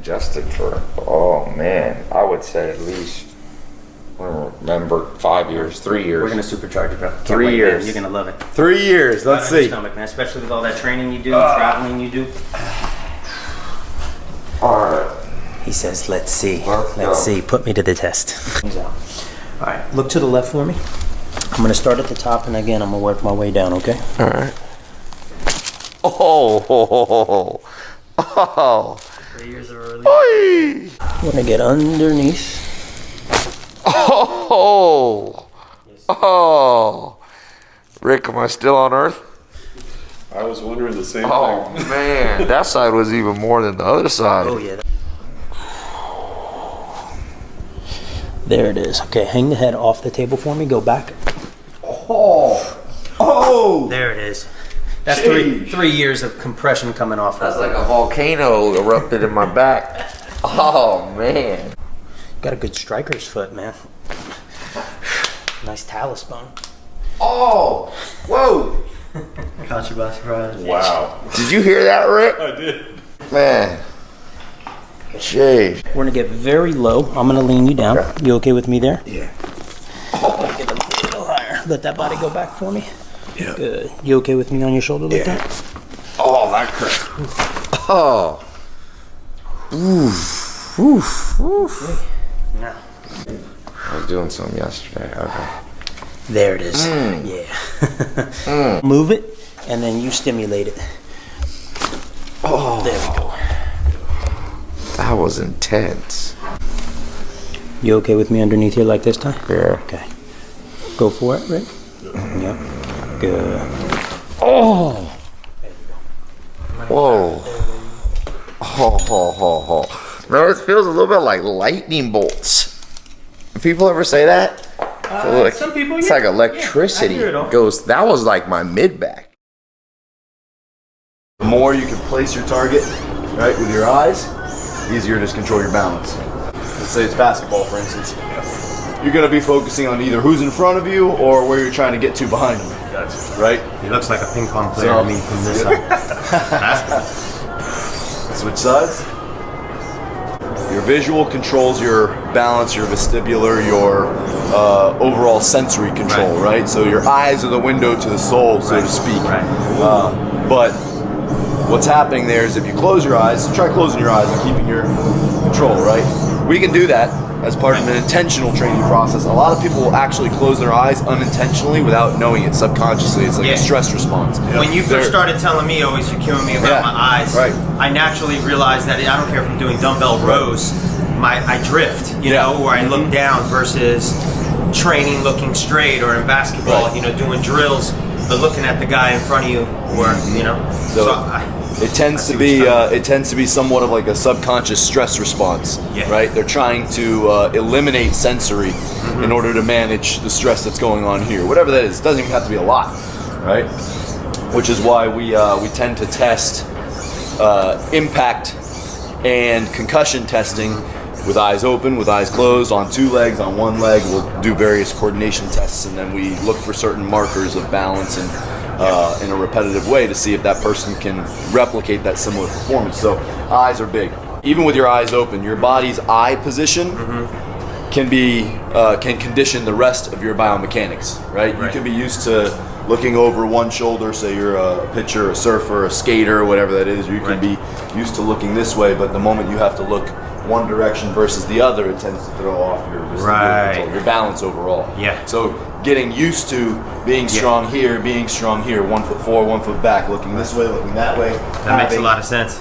adjusted for, oh man, I would say at least, I don't remember, 5 years, 3 years. We're gonna supercharge you, bro. 3 years. Man. You're gonna love it. 3 years. Let's see. Stomach, man. Especially with all that training you do, traveling you do. All right. He says, "Let's see. Let's see. Put me to the test." All right. Look to the left for me. I'm gonna start at the top, and again, I'm gonna work my way down. Okay. All right. Oh. 3 years early. Oi. I'm gonna get underneath. Oh. Rick, am I still on Earth? I was wondering the same Oh thing. man, that side was even more than the other side. Oh yeah. There it is. Okay, hang the head off the table for me. Go back. Oh. There it is. That's three years of compression coming off. That's like a volcano erupted in my back. Oh man. Got a good striker's foot, man. Nice talus bone. Oh. Whoa. Caught you by surprise. Wow. Did you hear that, Rick? I did. Man. Jeez. We're gonna get very low. I'm gonna lean you down. Okay. You okay with me there? Yeah. Get a little higher. Let that body go back for me. Yeah. Good. You okay with me on your shoulder like that? Oh, that hurt. Oh. Oof. Oof. Oof. Now. I was doing some yesterday. Okay. There it is. Yeah. Move it, and then you stimulate it. Oh. There we go. That was intense. You okay with me underneath here like this time? Yeah. Okay. Go for it, Rick. Yep. Good. Oh. Whoa. Oh. No, it feels a little bit like lightning bolts. Do people ever say that? Some people, it's like electricity. Yeah, I hear it all. Goes. That was like my mid back. The more you can place your target, right, with your eyes, the easier it is to control your balance. Let's say it's basketball, for instance. You're going to be focusing on either who's in front of you or where you're trying to get to behind you. Gotcha. Right? He looks like a ping pong player to me from this side. Switch sides. Your visual controls your balance, your vestibular, your overall sensory control, right? So your eyes are the window to the soul, so to speak. But what's happening there is if you close your eyes, try closing your eyes and keeping your control, right? We can do that as part of an intentional training process. A lot of people will actually close their eyes unintentionally without knowing it subconsciously. It's like a stress response. When you first started telling me always you're cueing me about my eyes, I naturally realized that I don't care if I'm doing dumbbell rows, I drift, you know, or I look down versus training looking straight, or in basketball, you know, doing drills, but looking at the guy in front of you, or, you know. It tends to be somewhat of like a subconscious stress response, right? They're trying to eliminate sensory in order to manage the stress that's going on here. Whatever that is, it doesn't even have to be a lot, right? Which is why we tend to test impact and concussion testing with eyes open, with eyes closed, on two legs, on one leg. We'll do various coordination tests, and then we look for certain markers of balance and in a repetitive way to see if that person can replicate that similar performance. So eyes are big. Even with your eyes open, your body's eye position can condition the rest of your biomechanics, right? You can be used to looking over one shoulder, say you're a pitcher, a surfer, a skater, whatever that is. You can be used to looking this way, but the moment you have to look one direction versus the other, it tends to throw off your control, your balance overall. So getting used to being strong here, 1 foot forward, 1 foot back, looking this way, looking that way. That makes a lot of sense.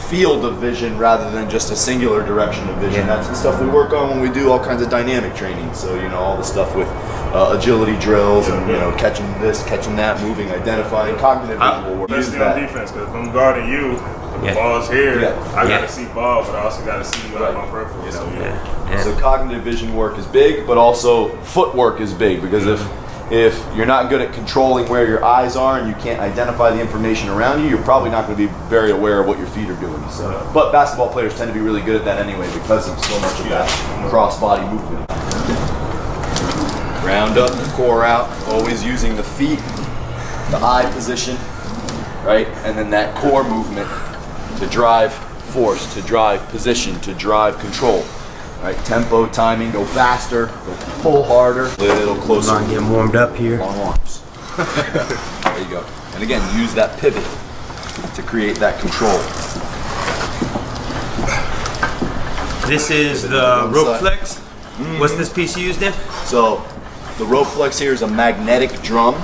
Field of vision rather than just a singular direction of vision. That's the stuff we work on when we do all kinds of dynamic training. So, you know, all the stuff with agility drills and, you know, catching this, catching that, moving, identifying, cognitive visual work. Especially on defense, because if I'm guarding you, the ball's here, I got to see ball, but I also got to see you out my peripheral. You know? So cognitive vision work is big, but also footwork is big, because if you're not good at controlling where your eyes are and you can't identify the information around you, you're probably not going to be very aware of what your feet are doing. So, but basketball players tend to be really good at that anyway because of so much of that cross-body movement. Round up, core out, always using the feet, the eye position, right? And then that core movement to drive force, to drive position, to drive control. Right, tempo, timing, go faster, go pull harder, a little closer. I'm getting warmed up here. Long arms. There you go. And again, use that pivot to create that control. This is the rope flex. What's this piece used in? So the rope flex here is a magnetic drum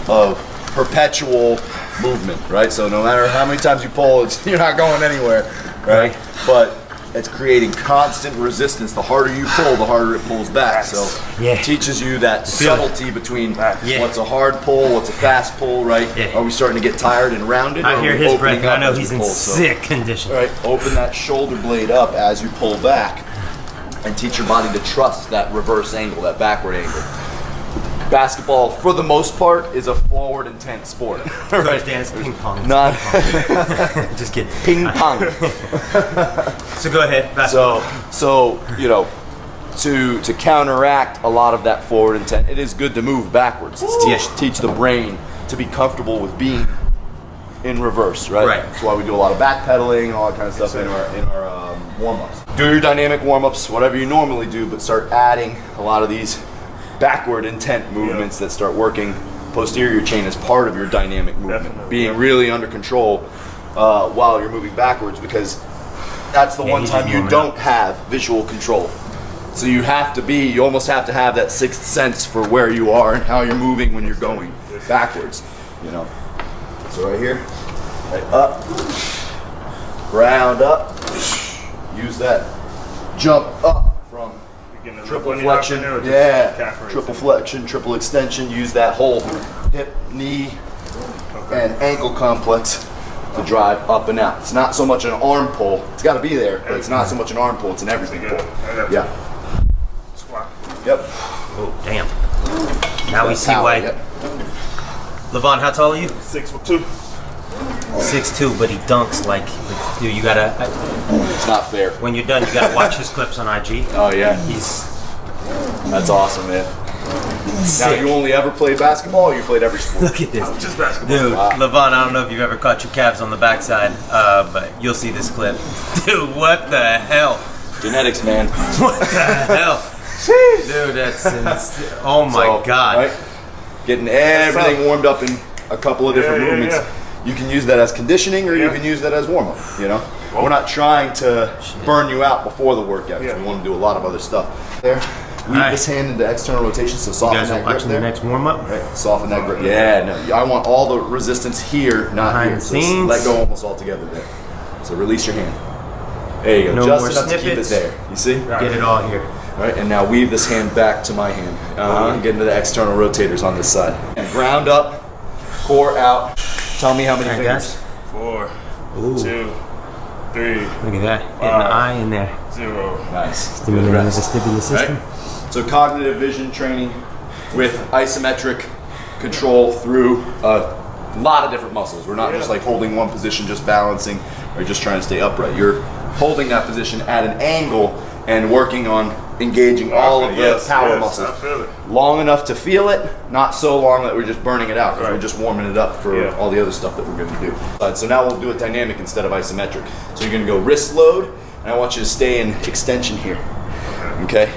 of perpetual movement, right? So no matter how many times you pull, you're not going anywhere, right? But it's creating constant resistance. The harder you pull, the harder it pulls back. So it teaches you that subtlety between what's a hard pull, what's a fast pull, right? Are we starting to get tired and rounded? I hear his breath, and I know he's in sick condition. Right, open that shoulder blade up as you pull back and teach your body to trust that reverse angle, that backward angle. Basketball, for the most part, is a forward intent sport. Right, dance ping pong. Not just kidding. Ping pong. So go ahead. Basketball. So you know, to counteract a lot of that forward intent, it is good to move backwards. Teach the brain to be comfortable with being in reverse, right? Right. That's why we do a lot of backpedaling and all that kind of stuff in our warm-ups. Do your dynamic warm-ups, whatever you normally do, but start adding a lot of these backward intent movements that start working posterior chain as part of your dynamic movement. Being really under control while you're moving backwards, because that's the one time you don't have visual control. So you almost have to have that sixth sense for where you are and how you're moving when you're going backwards, you know. So right here, right up, ground up, use that jump up from triple flexion, triple flexion, triple extension. Use that whole hip, knee, and ankle complex to drive up and out. It's not so much an arm pull. It's got to be there, but it's not so much an arm pull. It's an everything pull. Yeah. Squat. Yep. Oh, damn. Now we see why. Levon, how tall are you? 6'2". 6'2", but he dunks like, dude, you gotta. It's not fair. When you're done, you gotta watch his clips on IG. Oh yeah. That's awesome, man. Now, you only ever played basketball, or you played every sport? Look at this. Just basketball. Dude, Levon, I don't know if you've ever caught your calves on the backside, but you'll see this clip. Dude, what the hell? Genetics, man. What the hell? Dude, that's insane. Oh my God. Right? Getting everything warmed up in a couple of different movements. You can use that as conditioning, or you can use that as warm-up, you know? We're not trying to burn you out before the workout, because we want to do a lot of other stuff. There. Weave this hand into external rotation, so soften that grip there. You guys are watching the next warm-up? Right. Soften that grip. Yeah, no, I want all the resistance here, not here. So let go almost all together there. So release your hand. There you go. No just more enough snippets. to keep it there. You see? Get it all here. All right, and now weave this hand back to my hand. Get into the external rotators on this side. And ground up, core out. Tell me how many fingers. 4, Ooh. 2, 3. Look at that. Getting the eye in there. 0. Nice. Stimulating the vestibular system. Right. So cognitive vision training with isometric control through a lot of different muscles. We're not just like holding one position, just balancing, or just trying to stay upright. You're holding that position at an angle and working on engaging all of the power muscles. I feel it. Long enough to feel it, not so long that we're just burning it out, because we're just warming it up for all the other stuff that we're going to do. So now we'll do it dynamic instead of isometric. So you're going to go wrist load, and I want you to stay in extension here. Okay?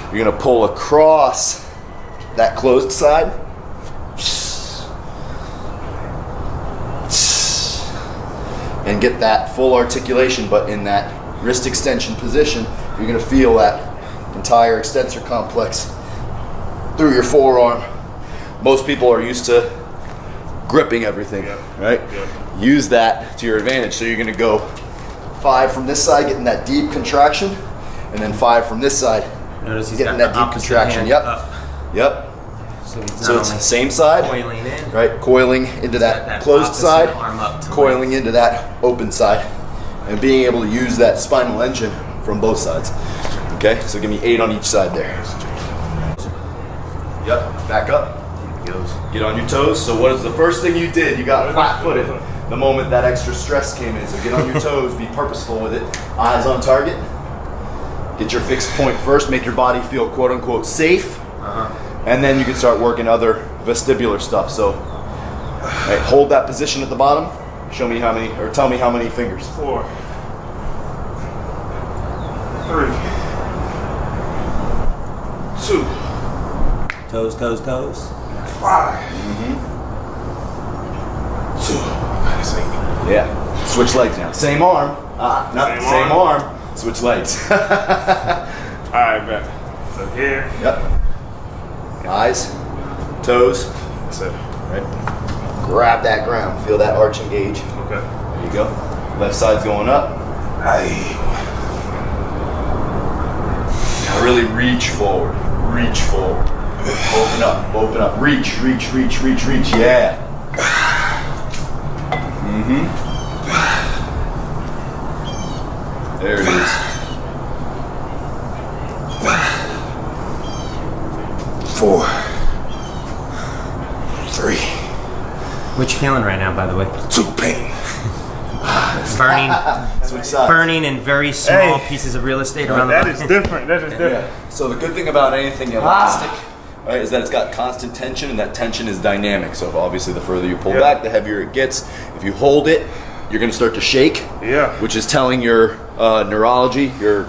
You're going to pull across that closed side. And get that full articulation, but in that wrist extension position, you're going to feel that entire extensor complex through your forearm. Most people are used to gripping everything, right? Use that to your advantage. So you're going to go 5 from this side, getting that deep contraction, and then 5 from this side, Notice he's getting got that the deep contraction. Yep. Up. Yep. So it's same side, coiling in, right? Coiling into that closed side, coiling into that open side, and being able to use that spinal engine from both sides. Okay, so give me 8 on each side there. Yep, back up. Get on your toes. So what is the first thing you did? You got flat-footed the moment that extra stress came in. So get on your toes, be purposeful with it. Eyes on target. Get your fixed point first. Make your body feel quote-unquote safe. And then you can start working other vestibular stuff. So hold that position at the bottom. Show me how many, or tell me how many fingers. 4, 3, 2, Toes, toes, toes. 5. 2. Yeah. Switch legs now. Same arm. Not same arm. Switch legs. Alright, bet. So here. Yep. Eyes, toes. That's it. Right. Grab that ground. Feel that arch engage. Okay. There you go. Left side's going up. Now really reach forward. Reach forward. Open up. Open up. Reach. Reach. Reach. Reach. Reach. Yeah. There it is. 4, 3. What you feeling right now, by the way? 2 pain. Burning, Switch sides. burning in very small pieces of real estate around the That body. is different. That is different. Yeah. So the good thing about anything elastic, right, is that it's got constant tension, and that tension is dynamic. So obviously, the further you pull back, the heavier it gets. If you hold it, you're going to start to shake. Yeah. Which is telling your neurology, your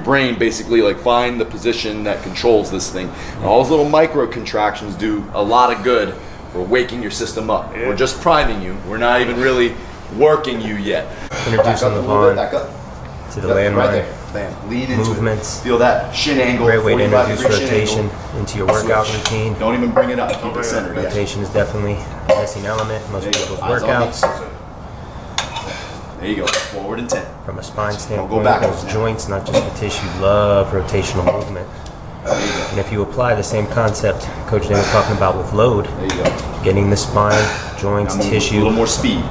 brain, basically, like, find the position that controls this thing. And all those little micro contractions do a lot of good for waking your system up. Yeah. We're just priming you. We're not even really working you yet. Introducing Levon. Back Levon up. to the Yep, landmine. right there. Bam. Lean into Movements. it. Feel that shin angle. Great way to 45 introduce degree shin rotation angle. into your workout Switch. routine. Don't even bring it up. Keep it centered. Yeah. Rotation is definitely a missing element in most There you go. people's Eyes on me. workouts. There you go. Forward and 10. From a spine standpoint, go backwards those now. joints, not just the tissue, love rotational movement. And if you apply the same concept Coach Dan was talking about with load, There you go. getting the spine, joints, Now move with tissue, a little more speed.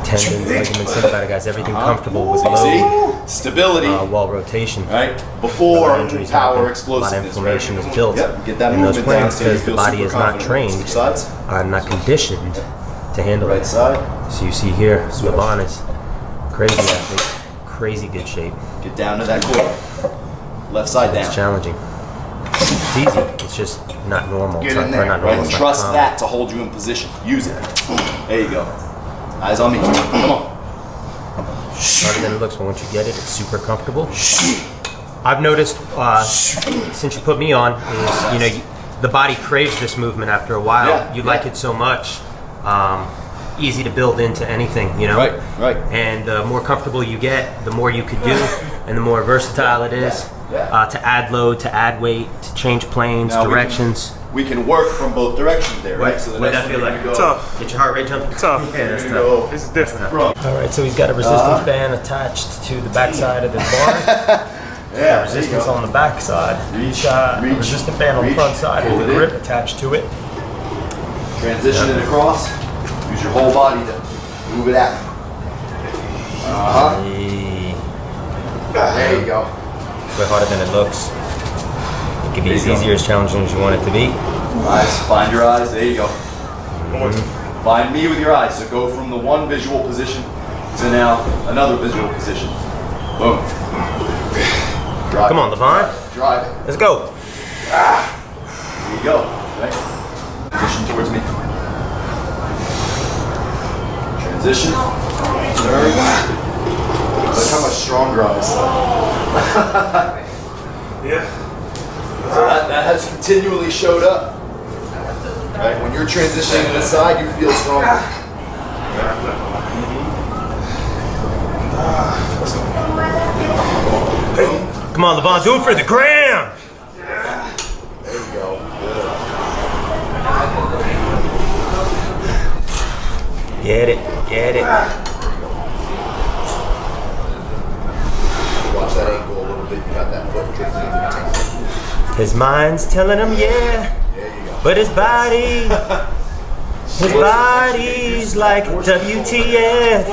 tendons, ligaments, think about it, guys. Everything comfortable with So you load, see? Stability. while rotation. Right? Before Injuries power happen. explosiveness. A lot of inflammation right? is built Yep. Get that in those movement down planes so you because the feel body super is not confident. trained, Switch sides. not conditioned to handle Right it. side. So you see here, Levon is crazy athlete, crazy good shape. Get down to that core. Left side down. It's challenging. It's easy. It's just not normal. Get It's in not, there. not Right? normal. And It's not trust common. that to hold you in position. Use it. There you go. Eyes on me. Come on. Harder than it looks, but once you get it, it's super comfortable. I've noticed since you put me on, is the body craves this movement after a while. Yeah, You yeah. like it so much. Easy to build into anything, Right, right. And the more comfortable you get, the more you could do, and the more versatile it is Yeah. to add load, to add weight, to change planes, Now directions. We can work from both directions there, right? So the What'd next that feel one like? you're gonna go. Tough. Get your heart rate jumping. Tough. Yeah, that's You're tough. gonna go This is different. from. All right, so he's got a resistance band attached to the backside of the bar. Yeah, Resistance there you on the back side. Reach, A reach, resistant band on the reach, front side pull with it a in. grip attached to it. Transition it across. Use your whole body to move it out. Hey. There you go. Way harder than it looks. It can be There as you go. easy or as challenging as you want it to be. Eyes, find your eyes. There you go. One more time. Find me with your eyes. So go from the one visual position to now another visual position. Boom. Drive Come on, it. Levon. Drive it. Let's go. There you go. Right? Position towards me. Transition. Turn. Look how much stronger I was. Yeah. So that has continually showed up. Right? When you're transitioning to the side, you feel stronger. Come on, Levon. Do it for the gram. There you go. Get it. Get it. Watch that ankle a little bit. You got that foot drifting into the tank. His mind's telling him yeah, There you go. but his body's like WTF.